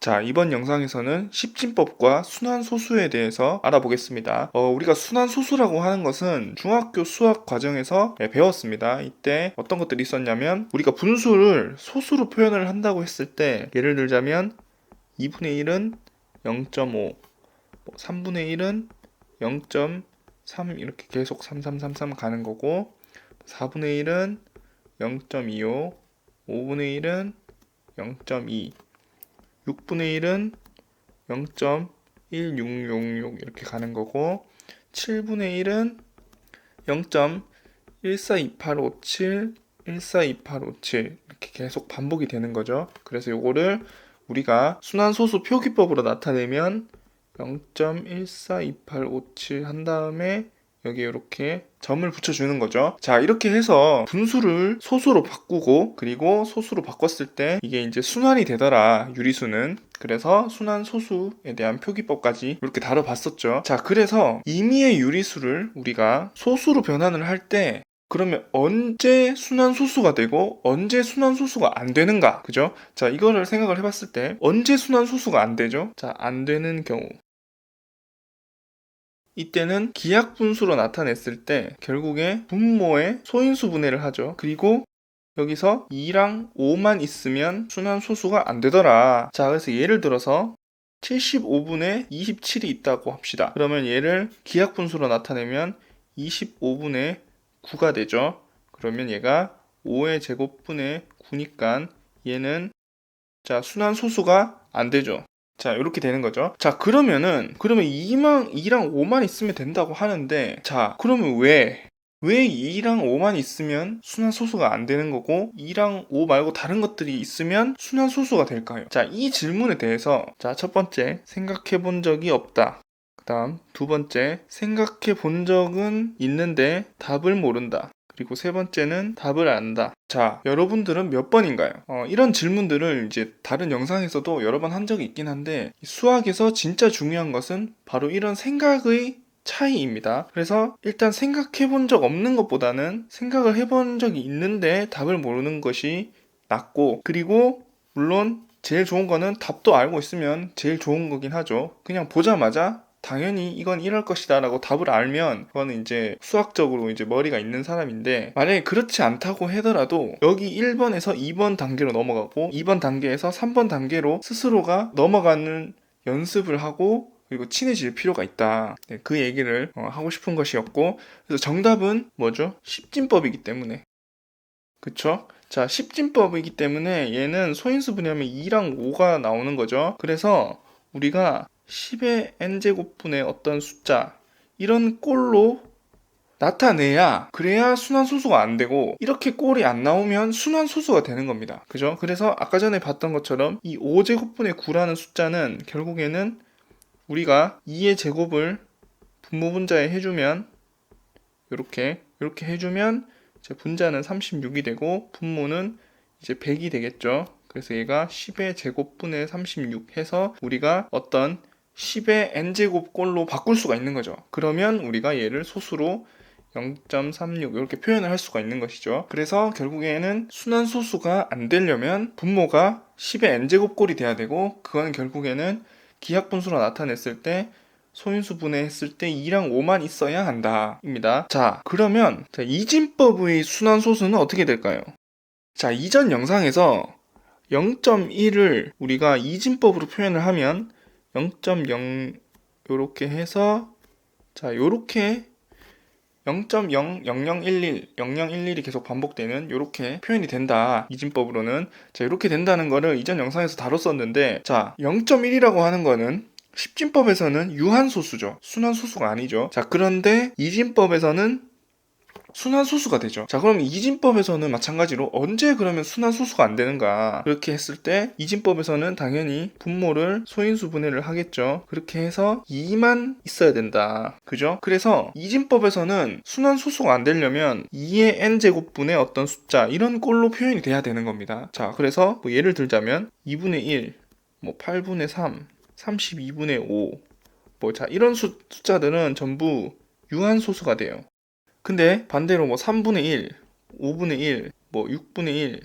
자, 이번 영상에서는 십진법과 순환소수에 대해서 알아보겠습니다. 우리가 순환소수라고 하는 것은 중학교 수학 과정에서 배웠습니다. 이때 어떤 것들이 있었냐면 우리가 분수를 소수로 표현을 한다고 했을 때 예를 들자면 2분의 1은 0.5, 3분의 1은 0.3 이렇게 계속 3333 가는 거고 4분의 1은 0.25, 5분의 1은 0.2 6분의 1은 0.1666 이렇게 가는 거고 7분의 1은 0.142857 142857 이렇게 계속 반복이 되는 거죠. 그래서 요거를 우리가 순환소수 표기법으로 나타내면 0.142857 한 다음에 여기 이렇게 점을 붙여주는 거죠. 자, 이렇게 해서 분수를 소수로 바꾸고 그리고 소수로 바꿨을 때 이게 이제 순환이 되더라, 유리수는. 그래서 순환소수에 대한 표기법까지 이렇게 다뤄봤었죠. 자, 그래서 임의의 유리수를 우리가 소수로 변환을 할 때 그러면 언제 순환소수가 되고 언제 순환소수가 안 되는가? 그죠? 자, 이거를 생각을 해봤을 때 언제 순환소수가 안 되죠? 자, 안 되는 경우 이때는 기하분수로 나타냈을 때 결국에 분모의 소인수 분해를 하죠. 그리고 여기서 2랑 5만 있으면 순환소수가 안 되더라. 자, 그래서 예를 들어서 75분의 27이 있다고 합시다. 그러면 얘를 기하분수로 나타내면 25분의 9가 되죠. 그러면 얘가 5의 제곱분의 9니까 얘는 자, 순환소수가 안 되죠. 자, 이렇게 되는 거죠. 자, 그러면 2랑 5만 있으면 된다고 하는데, 자, 그러면 왜 2랑 5만 있으면 순환소수가 안 되는 거고, 2랑 5 말고 다른 것들이 있으면 순환소수가 될까요? 자, 이 질문에 대해서, 자, 첫 번째, 생각해 본 적이 없다. 그 다음, 두 번째, 생각해 본 적은 있는데 답을 모른다. 그리고 세 번째는 답을 안다. 자, 여러분들은 몇 번인가요? 이런 질문들을 이제 다른 영상에서도 여러 번 한 적이 있긴 한데 수학에서 진짜 중요한 것은 바로 이런 생각의 차이입니다. 그래서 일단 생각해 본 적 없는 것보다는 생각을 해본 적이 있는데 답을 모르는 것이 낫고, 그리고 물론 제일 좋은 거는 답도 알고 있으면 제일 좋은 거긴 하죠. 그냥 보자마자 당연히 이건 이럴 것이다 라고 답을 알면 그거는 이제 수학적으로 이제 머리가 있는 사람인데, 만약에 그렇지 않다고 하더라도 여기 1번에서 2번 단계로 넘어가고 2번 단계에서 3번 단계로 스스로가 넘어가는 연습을 하고 그리고 친해질 필요가 있다. 네, 그 얘기를 하고 싶은 것이었고, 그래서 정답은 뭐죠? 십진법이기 때문에. 그쵸? 자, 십진법이기 때문에 얘는 소인수 분해하면 2랑 5가 나오는 거죠. 그래서 우리가 10의 n제곱분의 어떤 숫자 이런 꼴로 나타내야, 그래야 순환소수가 안 되고, 이렇게 꼴이 안 나오면 순환소수가 되는 겁니다. 그죠? 그래서 아까 전에 봤던 것처럼 이 5제곱분의 9라는 숫자는 결국에는 우리가 2의 제곱을 분모분자에 해주면 이렇게 해주면 이제 분자는 36이 되고 분모는 이제 100이 되겠죠. 그래서 얘가 10의 제곱분의 36 해서 우리가 어떤 10의 n제곱 꼴로 바꿀 수가 있는 거죠. 그러면 우리가 얘를 소수로 0.36 이렇게 표현을 할 수가 있는 것이죠. 그래서 결국에는 순환소수가 안 되려면 분모가 10의 n제곱 꼴이 돼야 되고, 그건 결국에는 기하분수로 나타냈을 때 소인수 분해했을 때 2랑 5만 있어야 한다 입니다. 자, 그러면 이진법의 순환소수는 어떻게 될까요? 자, 이전 영상에서 0.1을 우리가 이진법으로 표현을 하면 0.0 요렇게 해서 자, 요렇게 0.00011, 0011이 계속 반복되는 이렇게 표현이 된다. 이진법으로는. 자, 이렇게 된다는 거를 이전 영상에서 다뤘었는데, 자, 0.1이라고 하는 거는 십진법에서는 유한소수죠. 순환소수가 아니죠. 자, 그런데 이진법에서는 순환소수가 되죠. 자, 그럼 이진법에서는 마찬가지로 언제 그러면 순환소수가 안 되는가? 그렇게 했을 때 이진법에서는 당연히 분모를 소인수 분해를 하겠죠. 그렇게 해서 2만 있어야 된다. 그죠? 그래서 이진법에서는 순환소수가 안 되려면 2의 n제곱분의 어떤 숫자 이런 꼴로 표현이 돼야 되는 겁니다. 자, 그래서 뭐 예를 들자면 2분의 1, 뭐 8분의 3, 32분의 5, 뭐 자, 이런 숫자들은 전부 유한소수가 돼요. 근데 반대로 뭐 3분의 1, 5분의 1, 뭐 6분의 1,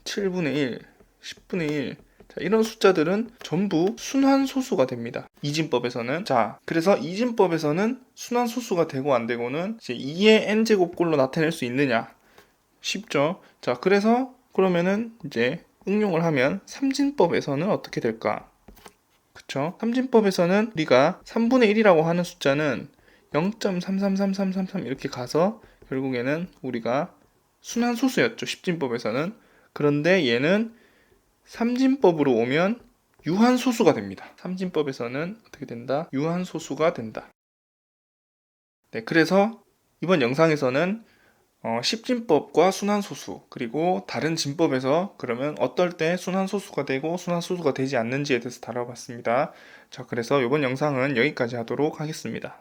7분의 1, 10분의 1 자, 이런 숫자들은 전부 순환소수가 됩니다. 이진법에서는. 자, 그래서 이진법에서는 순환소수가 되고 안 되고는 이제 2의 n제곱꼴로 나타낼 수 있느냐? 쉽죠? 자, 그래서 그러면은 이제 응용을 하면 삼진법에서는 어떻게 될까? 그쵸? 삼진법에서는 우리가 3분의 1이라고 하는 숫자는 0.333333 이렇게 가서 결국에는 우리가 순환소수였죠. 십진법에서는. 그런데 얘는 삼진법으로 오면 유한소수가 됩니다. 삼진법에서는 어떻게 된다? 유한소수가 된다. 네, 그래서 이번 영상에서는 십진법과 순환소수, 그리고 다른 진법에서 그러면 어떨 때 순환소수가 되고 순환소수가 되지 않는지에 대해서 다뤄봤습니다. 자, 그래서 이번 영상은 여기까지 하도록 하겠습니다.